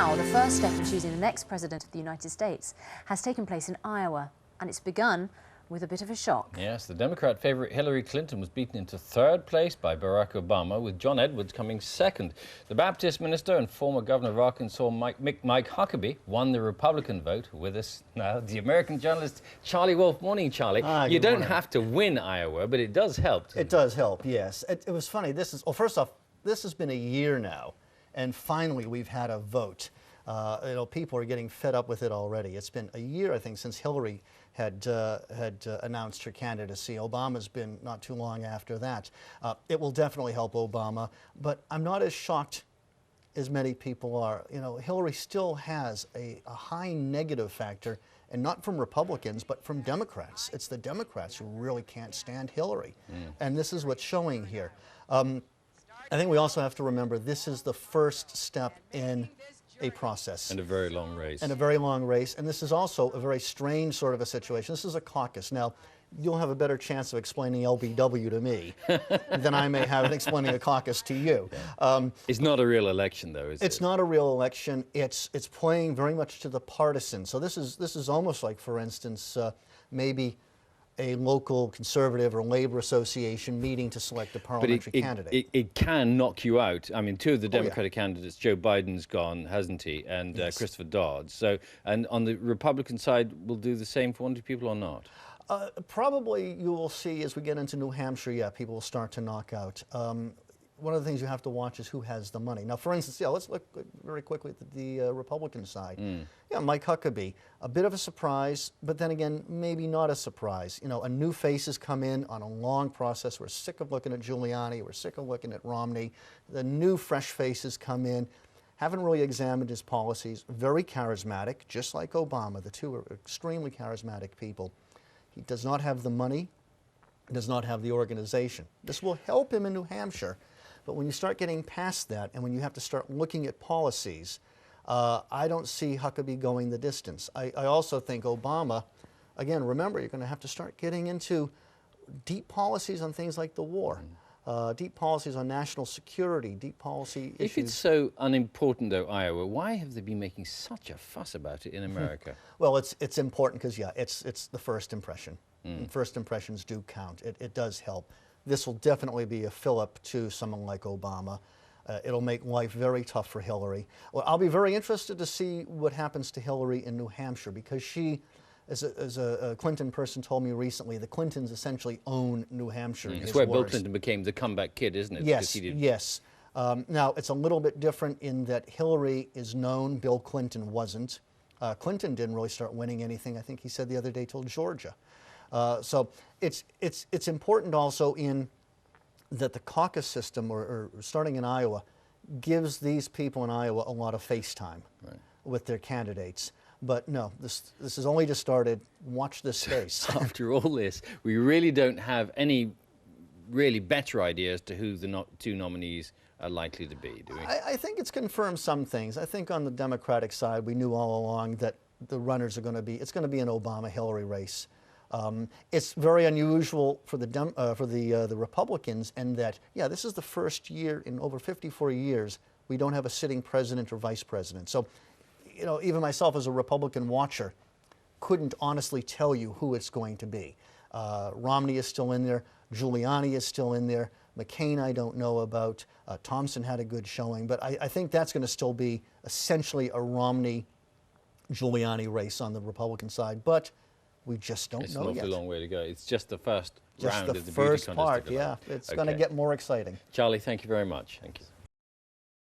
now, the first step in choosing the next president of the United States has taken place in Iowa, and it's begun with a bit of a shock. Yes, the Democrat favourite Hillary Clinton was beaten into third place by Barack Obama, with John Edwards coming second. The Baptist minister and former governor of Arkansas, Mike Huckabee, won the Republican vote. With us now, the American journalist Charlie Wolf. Morning, Charlie. You don't have to win Iowa, but it does help. It does help, yes. It was funny. First off, this has been a year now, and finally we've had a vote. People are getting fed up with it already. It's been a year, I think, since Hillary had announced her candidacy. Obama's been not too long after that. It will definitely help Obama, but I'm not as shocked as many people are. Hillary still has a high negative factor, and not from Republicans, but from Democrats. It's the Democrats who really can't stand Hillary, and this is what's showing here. I think we also have to remember this is the first step in a process. And a very long race. And a very long race. And this is also a very strange sort of a situation. This is a caucus. Now, you'll have a better chance of explaining LBW to me than I may have in explaining a caucus to you. It's not a real election, though, is it? It's not a real election. It's playing very much to the partisan. So this is almost like, for instance, maybe a local conservative or labor association meeting to select a parliamentary candidate. It can knock you out. I mean, two of the Democratic candidates, Joe Biden's gone, hasn't he? And Christopher Dodd. So, and on the Republican side, will do the same for one or two people or not? Probably you will see as we get into New Hampshire, people will start to knock out. One of the things you have to watch is who has the money. Now, for instance, let's look very quickly at the Republican side. Mike Huckabee, a bit of a surprise, but then again, maybe not a surprise. A new face has come in on a long process. We're sick of looking at Giuliani. We're sick of looking at Romney. The new fresh faces come in, haven't really examined his policies. Very charismatic, just like Obama. The two are extremely charismatic people. He does not have the money, does not have the organization. This will help him in New Hampshire. But when you start getting past that and when you have to start looking at policies, I don't see Huckabee going the distance. I also think Obama, again, remember, you're going to have to start getting into deep policies on things like the war, deep policies on national security, deep policy issues. If it's so unimportant, though, Iowa, why have they been making such a fuss about it in America? Well, it's important because, it's the first impression. And first impressions do count. It does help. This will definitely be a fill-up to someone like Obama. It'll make life very tough for Hillary. Well, I'll be very interested to see what happens to Hillary in New Hampshire, because she, as a Clinton person told me recently, the Clintons essentially own New Hampshire. It's where Bill Clinton became the comeback kid, isn't it? Yes, yes. Now, it's a little bit different in that Hillary is known, Bill Clinton wasn't. Clinton didn't really start winning anything, I think he said the other day, till Georgia. So it's important also in that the caucus system, or starting in Iowa, gives these people in Iowa a lot of face time with their candidates. But no, this has only just started. Watch this space. After all this, we really don't have any really better ideas to who the two nominees are likely to be, do we? I think it's confirmed some things. I think on the Democratic side, we knew all along that the runners are going to be, it's going to be an Obama-Hillary race. It's very unusual for the Republicans in that, this is the first year in over 54 years we don't have a sitting president or vice president. So, even myself as a Republican watcher couldn't honestly tell you who it's going to be. Romney is still in there. Giuliani is still in there. McCain I don't know about. Thompson had a good showing. But I think that's going to still be essentially a Romney-Giuliani race on the Republican side. But we just don't know yet. It's an awfully long way to go. It's just the first round of the beauty contest. Just the first part, It's going to get more exciting. Charlie, thank you very much. Thank you.